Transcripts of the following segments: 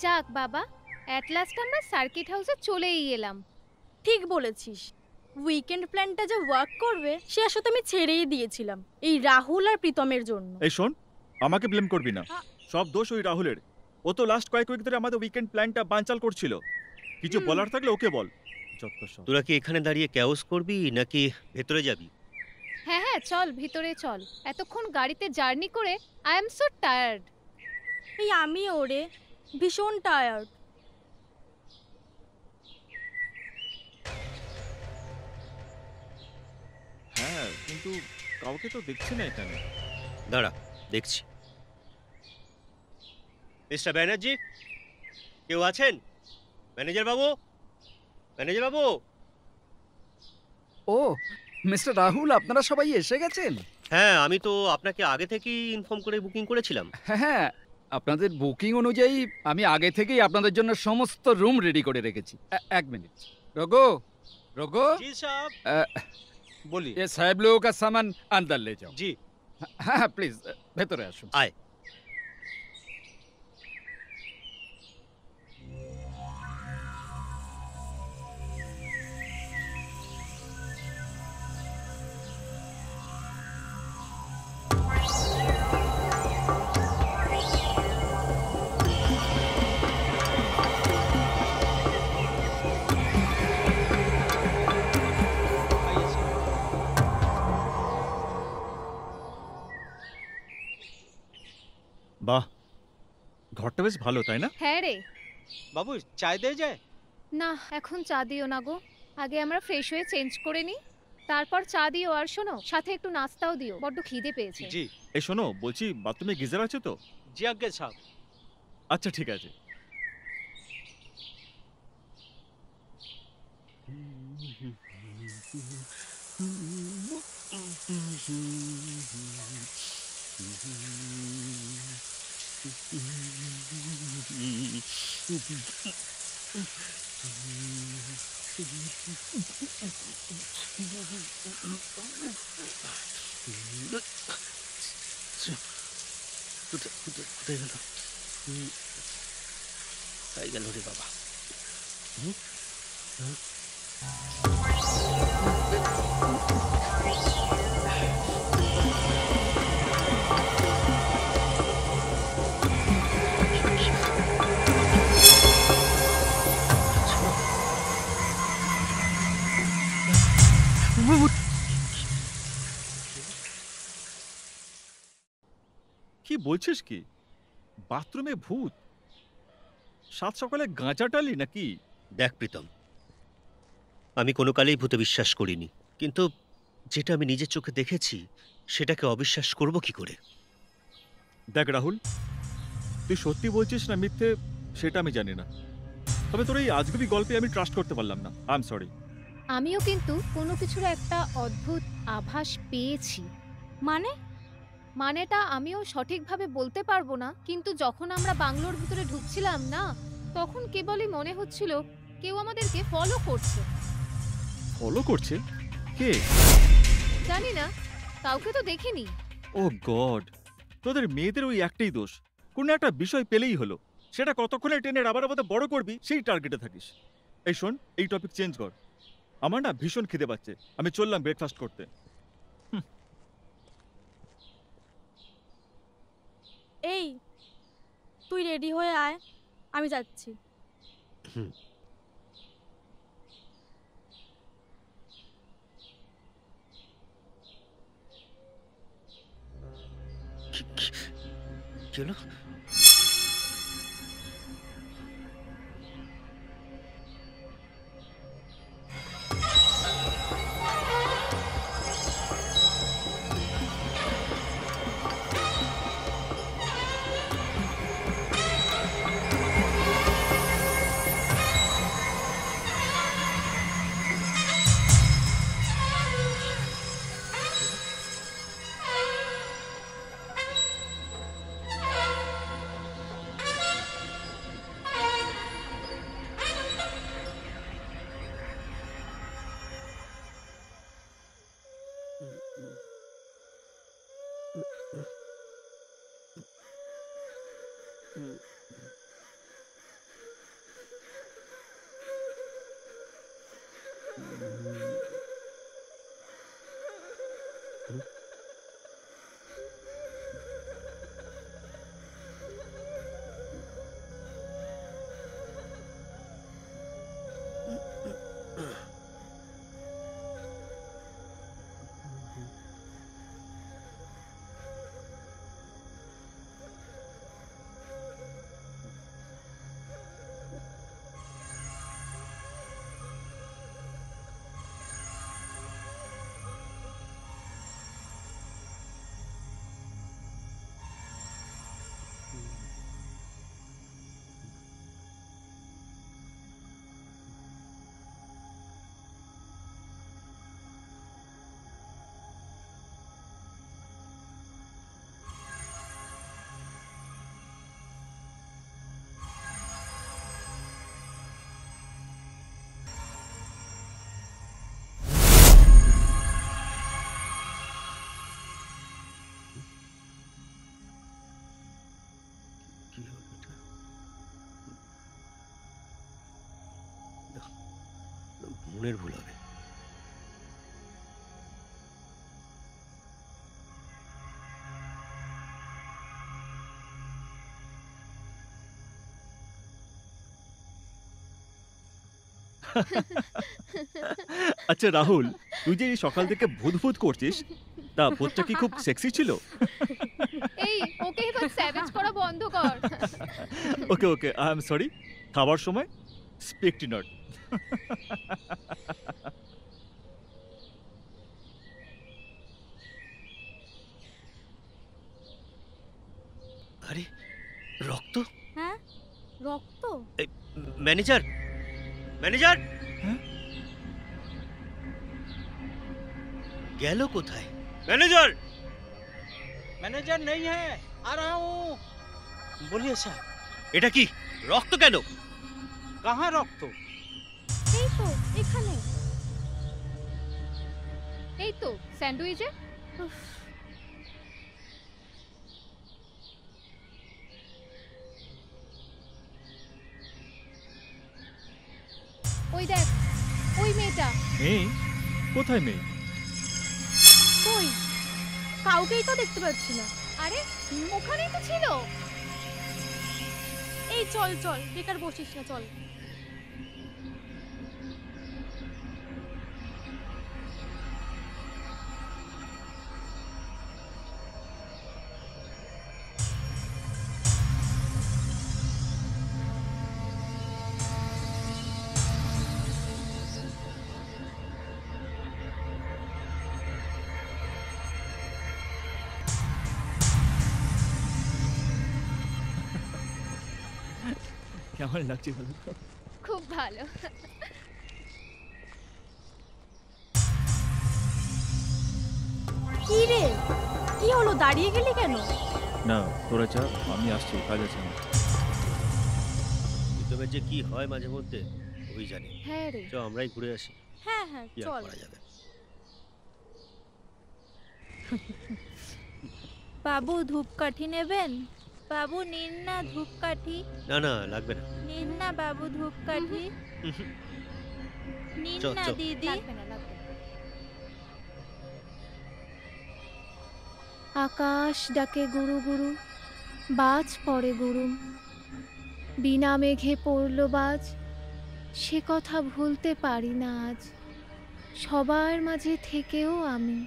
যাক বাবা, at last আমরা সার্কিট হাউসে চলেই এলাম। ঠিক বলেছিস, উইকেন্ড প্ল্যানটা যে ওয়ার্ক করবে সে আসলে আমি ছেড়েই দিয়েছিলাম এই রাহুল আর প্রীতমের জন্য। এই শোন, আমাকে ব্লেম করবি না। সব দোষ ওই রাহুলের। ও তো লাস্ট কয়েক উইক ধরে আমাদের উইকেন্ড প্ল্যানটা বানচাল করছিল। কিছু বলার থাকলে ওকে বল। যত সব। তোরা কি এখানে দাঁড়িয়ে ক্যাওস করবি নাকি ভেতরে যাবি? হ্যাঁ হ্যাঁ, চল ভিতরে চল। এতক্ষণ গাড়িতে জার্নি করে আই এম সো টায়ার্ড। এই আমি ওরে ভীষণ টায়ার্ড। হ্যাঁ, কিন্তু কাউকে তো দেখছি না এখানে। দাঁড়া, দেখছি। মিস্টার ব্যানার্জি, কেউ আছেন? ম্যানেজার বাবু, ম্যানেজার বাবু। ও মিস্টার রাহুল, আপনারা সবাই এসে গেছেন? হ্যাঁ, আমি তো আপনাকে আগে থেকেই ইনফর্ম করে বুকিং করেছিলাম। হ্যাঁ, আপনাদের বুকিং অনুযায়ী আমি আগে থেকেই আপনাদের জন্য সমস্ত রুম রেডি করে রেখেছি। এক মিনিট। রঘু, রঘু, জি সাহেব। বলি। এ সাহেব লোগों का सामान अंदर ले जाओ। জি। হ্যাঁ প্লিজ, ভেতরে আসুন। আয়। বাহ, ঘরটা বেশ ভালো, তাই না? হ্যাঁ রে। বাবু, চায় দিয়ে যায়? না, এখন চা দিও না গো। আগে আমরা ফ্রেশ হয়ে চেঞ্জ করে নিই, তারপর চা দিও। আর শোনো, সাথে একটু নাস্তাও দিও, বড্ড খিদে পেয়েছে। জি। এই শোনো, বলছি বাথরুমে গিজার আছে তো? জি আজ্ঞে সাহেব। আচ্ছা ঠিক আছে। কোথায় গেল? তাই গেল রে বাবা। কি বলছিস কি? বাথরুমে ভূত? সাত সকালে গাঁজা টালি নাকি? দেখ প্রীতম, আমি কোনো কালেই ভূতে বিশ্বাস করিনি, কিন্তু যেটা আমি নিজের চোখে দেখেছি সেটাকে অবিশ্বাস করব কি করে? দেখ রাহুল, তুই সত্যি বলছিস না মিথ্যে সেটা আমি জানি না, তবে তোর এই আজগুবি গল্পে আমি ট্রাস্ট করতে পারলাম না। I am sorry. আমিও কিন্তু কোনো কিছুর একটা অদ্ভুত আভাস পেয়েছি। মানে? মানেটা আমিও সঠিকভাবে বলতে পারবো না, কিন্তু যখন আমরা বাংলোর ভিতরে ঢুকছিলাম না, তখন কেবলই মনে হচ্ছিল কেউ আমাদেরকে ফলো করছে। ফলো করছে? কে? জানি না, কাউকে তো দেখিনি। ও গড, তোদের মেয়েদের ওই একটাই দোষ, কোনো একটা বিষয় পেলেই হলো, সেটা কতক্ষণে টেনে আবার আমাদের বড় করবি সেই টার্গেটে থাকিস। এই শোন, এই টপিক চেঞ্জ কর। আমার না ভীষণ খিদে পাচ্ছে, আমি চললাম ব্রেকফাস্ট করতে। এই তুই রেডি হয়ে আয়, আমি যাচ্ছি। কি হলো? মনের ভুল হবে। আচ্ছা রাহুল, তুই যে এই সকাল থেকে ভূত ভূত করছিস, তা ভূতটা কি খুব সেক্সি ছিল? এই ওকে এবার স্যাভেজ করা বন্ধ কর। ওকে ওকে, আই এম সরি। খাবার সময় স্পিক নট। আরে রক্ত! হ্যাঁ, রক্ত? এই, ম্যানেজার, ম্যানেজার! হ্যাঁ? গেল কোথায় ম্যানেজার? मैनेजर नहीं है, आ रहा हूँ। বলিয়ে স্যার, এটা কি রক্ত কেন? कहाँ रक्त? এই তো এখানে। এই তো স্যান্ডউইচে। উফ, ওই দেখ, ওই মেয়েটা। মেয়ে? কোথায় মেয়ে? কই? কাউকেই তো দেখতে পাচ্ছি না। আরে ওখানেই তো ছিল। এই চল চল, বেকার বসিস না, চল। কেমন লাগছে বলো তো? খুব ভালো। কি রে, কি হলো, দাঁড়িয়ে গেলি কেন? না তোরা যা, আমি আসছি, কাজ আছে আমার। প্রীতমের যে কি হয় মাঝে মধ্যে ওই জানি। হ্যাঁ রে। চ আমরাই ঘুরে আসি, হ্যাঁ হ্যাঁ কি আর চল। করা যাবে। বাবু ধূপকাঠি নেবেন? বাবু নিন না ধূপকাঠি, না না লাগবে না। নিন না বাবু ধূপকাঠি, নিন চল, না চল। দিদি। লাগবে না, লাগবে না। আকাশ ডাকে গুরু গুরু, বাজ পড়ে গুরুম, বিনা মেঘে পড়ল বাজ, সে কথা ভুলতে পারি না আজ। সবার মাঝে থেকেও আমি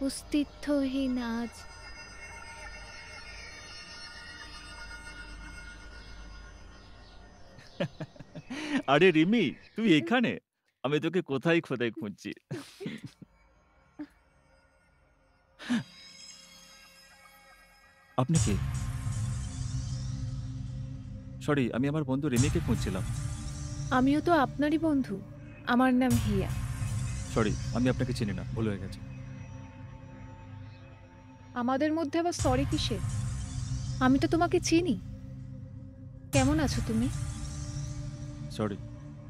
অস্তিত্বহীন আজ। আরে রিমি, তুই এখানে? আমি তোকে কোথায় কোথায় খুঁজছি। আপনি কে? সরি, আমি আমার বন্ধু রিমিকে খুঁজছিলাম। আমিও তো আপনারই বন্ধু, আমার নাম হিয়া। সরি, আমি আপনাকে চিনি না, ভুল হয়ে গেছে। আমাদের মধ্যে আবার সরি কিসের? আমি তো তোমাকে চিনি। কেমন আছো তুমি? সরি,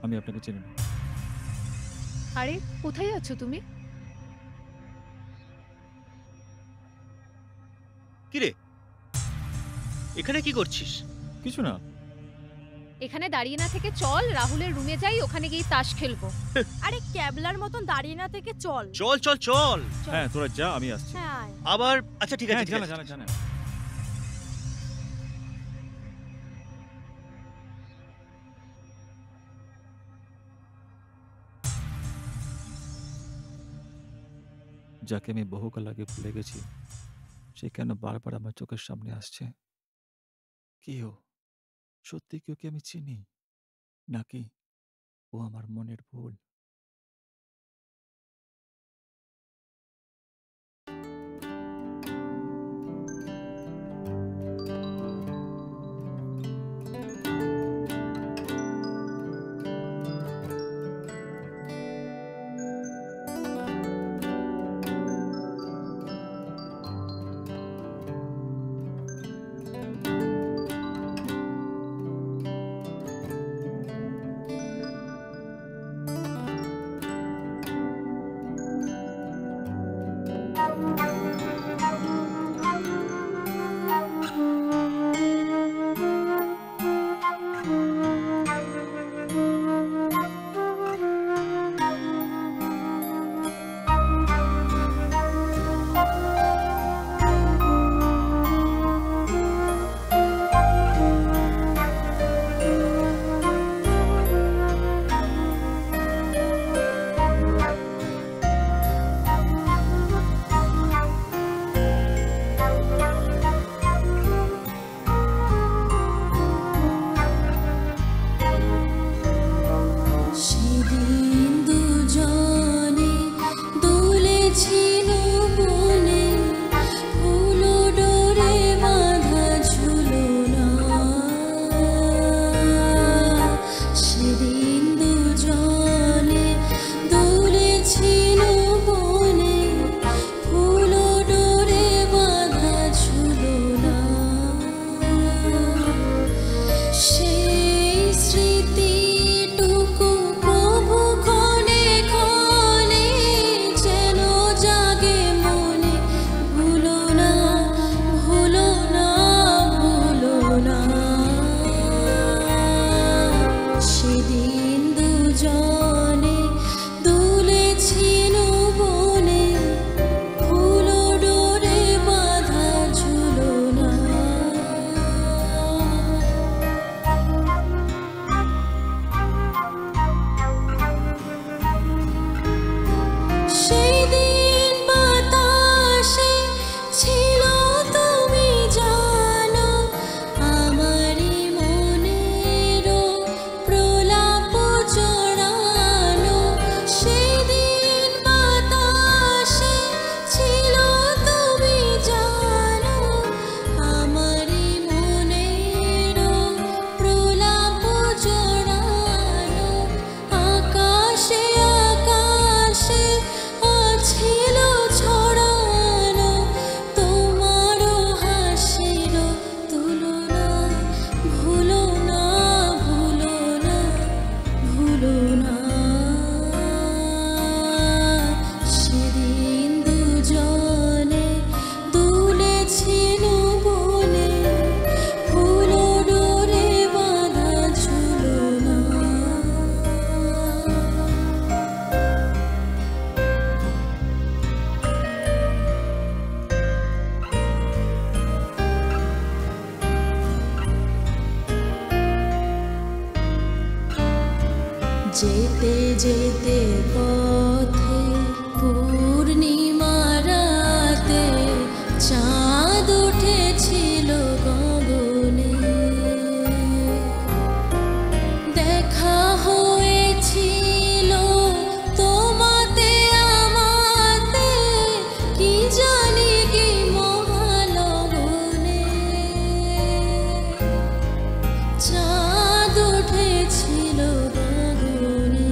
আমি আপনাকে চিনি না। আরে কোথায় আছো তুমি? কি রে, এখানে কি করছিস? কিছু না। এখানে দাঁড়িয়ে না থেকে চল রাহুলের রুমে যাই, ওখানে গিয়ে তাস খেলবো। আরে ক্যাবলার মতন দাঁড়িয়ে না থেকে চল। চল চল চল। হ্যাঁ তোরা যা, আমি আসছি। হ্যাঁ আয়। আবার আচ্ছা ঠিক আছে, হ্যাঁ ঠিক জানা আছে। জানা জানা। যাকে আমি বহুকাল আগে ভুলে গেছি, সে কেন বারবার আমার চোখের সামনে আসছে? কি ও? সত্যি কি ওকে আমি চিনি, নাকি ও আমার মনের ভুল? যেতে যেতে পথে পূর্ণিমা রাতে চাঁদ উঠেছিল গগনে, দেখা হয়েছিল তোমাতে আমাতে, কি জানি কি মহালবনে, চাঁদ উঠেছিল গগনে।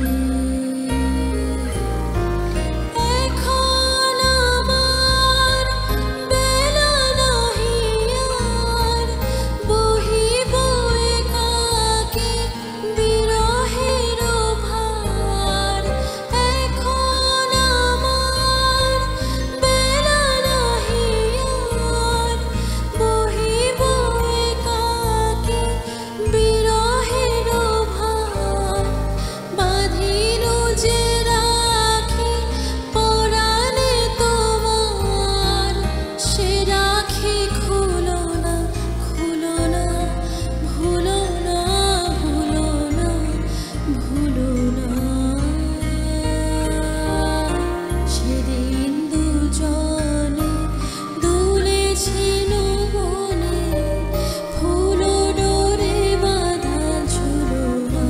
এখন আমার বেলা নাহি আর, বহিব একাকী বিরহের ভার। এখন আমার বেলা নাহি আর, বহিব একাকী বিরহের ভার। বাঁধিল যে রাখি পরাণে তোমার, সে রাখি খুলো না, খুলো না, ভুলো না, ভুলো না, ভুলো না। সেদিন দুজনে দুলেছিল বনে, ফুল ডোরে বাঁধা ঝুলো না।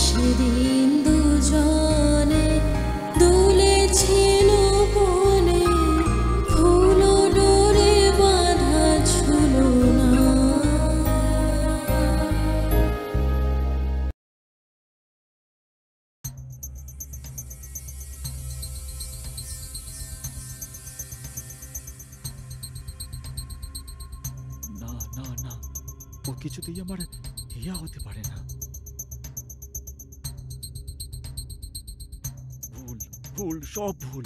সেদিন দুজনে দুলেছিল বনে, ফুল ডোরে বাঁধা ঝুলো না। না না না, ও কিছুতেই আমার হিয়া হতে পারে না। ভুল, ভুল, সব ভুল।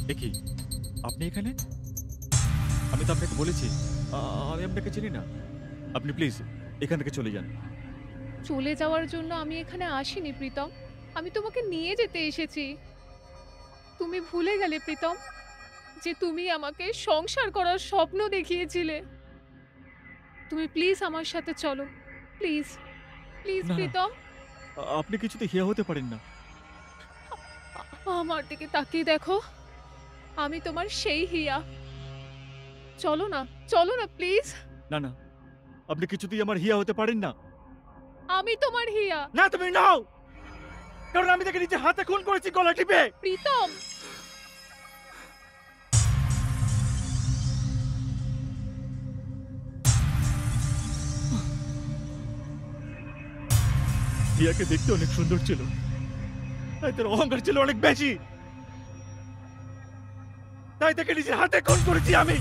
দেখি আপনি এখানে? আমি তো আপনাকে বলেছি আমি আপনাকে চিনি না। আপনি প্লিজ এখান থেকে চলে যান। চলে যাওয়ার জন্য আমি এখানে আসিনি প্রীতম, আমি তোমাকে নিয়ে যেতে এসেছি। তুমি ভুলে গেলে প্রীতম যে তুমি আমাকে সংসার করার স্বপ্ন দেখিয়েছিলে। তুমি প্লিজ আমার সাথে চলো, প্লিজ প্লিজ না, না। প্রীতম। আপনি কিছুতে হিয়া হতে পারেন না। আমার দিকে তাকিয়ে দেখো, আমি তোমার সেই হিয়া। চলো না, চলো না প্লিজ। না না, আপনি কিছুতেই আমার হিয়া হতে পারেন না। আমি তোমার হিয়া। না তুমি নাও, কারণ আমি তাকে নিজে হাতে খুন করেছি গলা টিপে। প্রীতম, হিয়াকে দেখতে অনেক সুন্দর ছিল, তাই তার অহংকার ছিল অনেক বেশি, তাই তাকে নিজের হাতে খুন করেছি আমি।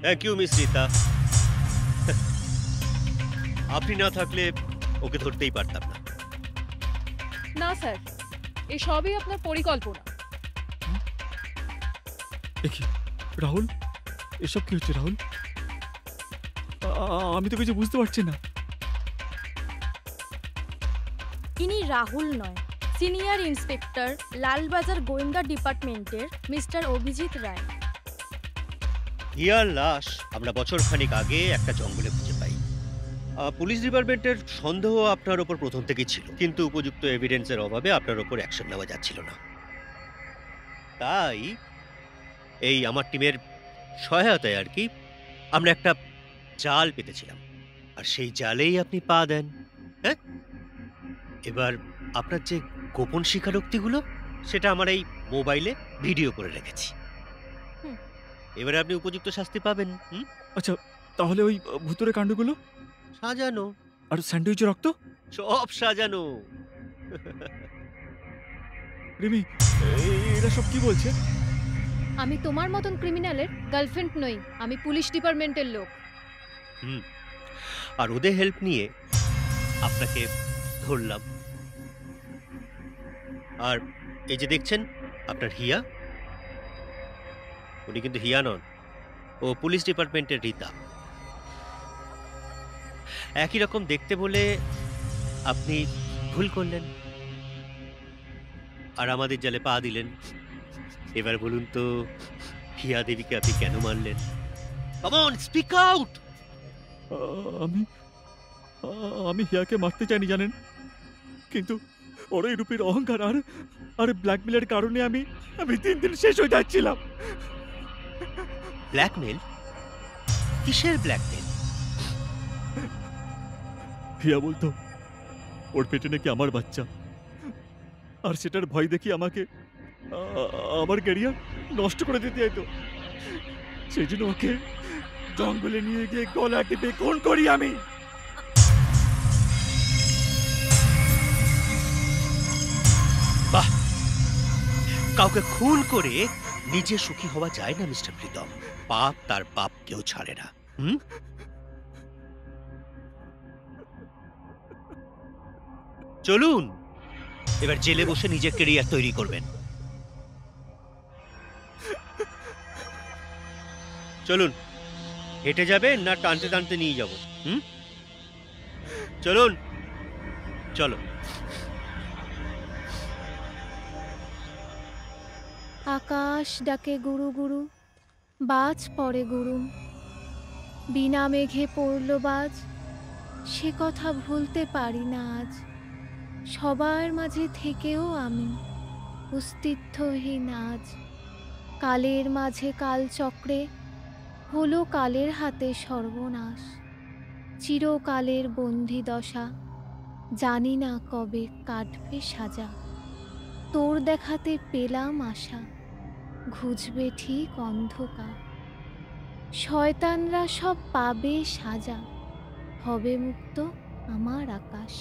Thank you miss Rita. আপনি না থাকলে ওকে ধরতেই পারতাম না। না স্যার, এসবই আপনার পরিকল্পনা। দেখি রাহুল, এসব কি হচ্ছে রাহুল? আমি তো কিছু বুঝতে পারছি না। ইনি রাহুল নয়, সিনিয়র ইন্সপেক্টর লালবাজার গোয়েন্দা ডিপার্টমেন্টের মিস্টার অভিজিৎ রায়। হিয়ার লাশ আমরা বছরখানেক আগে একটা জঙ্গলে খুঁজে পাই। পুলিশ ডিপার্টমেন্টের সন্দেহ আপনার ওপর প্রথম থেকেই ছিল, কিন্তু উপযুক্ত এভিডেন্সের অভাবে আপনার ওপর অ্যাকশন নেওয়া যাচ্ছিল না। তাই এই আমার টিমের সহায়তায় আর কি আমরা একটা জাল পেতেছিলাম, আর সেই জালেই আপনি পা দেন। হ্যাঁ, এবার আপনার যে গোপন স্বীকারোক্তিগুলো সেটা আমার এই মোবাইলে ভিডিও করে রেখেছি। এবারে আপনি উপযুক্ত শাস্তি পাবেন। আচ্ছা, তাহলে ওই ভুতুরে কাণ্ডগুলো? সাজানো। আর স্যান্ডউইচের রক্ত? সব সাজানো। রিমি, এরা সব কি বলছে? আমি তোমার মতন ক্রিমিনালের গার্লফ্রেন্ড নই, আমি পুলিশ ডিপার্টমেন্টের লোক। আর ওদের হেল্প নিয়ে আপনাকে ধরলাম। আর এই যে দেখছেন আপনার হিয়া, উনি কিন্তু হিয়া নন, ও পুলিশ ডিপার্টমেন্টের রীতা। একই রকম দেখতে বলে আপনি ভুল করলেন আর আমাদের জালে পা দিলেন। এবার বলুন তো হিয়া দেবীকে আপনি কেন মারলেন? Come on, speak out. আমি আমি হিয়াকে মারতে চাইনি জানেন, কিন্তু ওর এই রূপের অহংকার আর ব্ল্যাকমেলের কারণে আমি দিন দিন শেষ হয়ে যাচ্ছিলাম। ব্ল্যাকমেল? কিসের ব্ল্যাকমেল? হিয়া বলতো ওর পেটে নাকি আমার বাচ্চা, আর সেটার ভয় দেখি আমাকে আমার ক্যারিয়ার নষ্ট করে দিতে চাইতো। সেই জন্য ওকে জঙ্গলে নিয়ে গিয়ে গলা টিপে খুন করি আমি। বাহ, কাউকে খুন করে নিজে সুখী হওয়া যায় না মিস্টার প্রীতম। পাপ তার পাপ কেউ ছাড়ে না। চলুন, এবার জেলে বসে নিজের ক্যারিয়ার তৈরি করবেন। চলুন, হেঁটে যাবেন না টানতে টানতে নিয়ে যাব? চলুন, চলো। আকাশ ডাকে গুরু গুরু, বাজ পড়ে গুরুম, বিনা মেঘে পড়ল বাজ, সে কথা ভুলতে পারি না আজ। সবার মাঝে থেকেও আমি অস্তিত্বহীন আজ। কালের মাঝে কালচক্রে হলো কালের হাতে সর্বনাশ। চিরকালের বন্দি দশা, জানি না কবে কাটবে সাজা। তোর দেখাতে পেলাম আশা, ঘুচবে ঠিক অন্ধকার। শয়তানরা সব পাবে সাজা, হবে মুক্ত আমার আকাশ।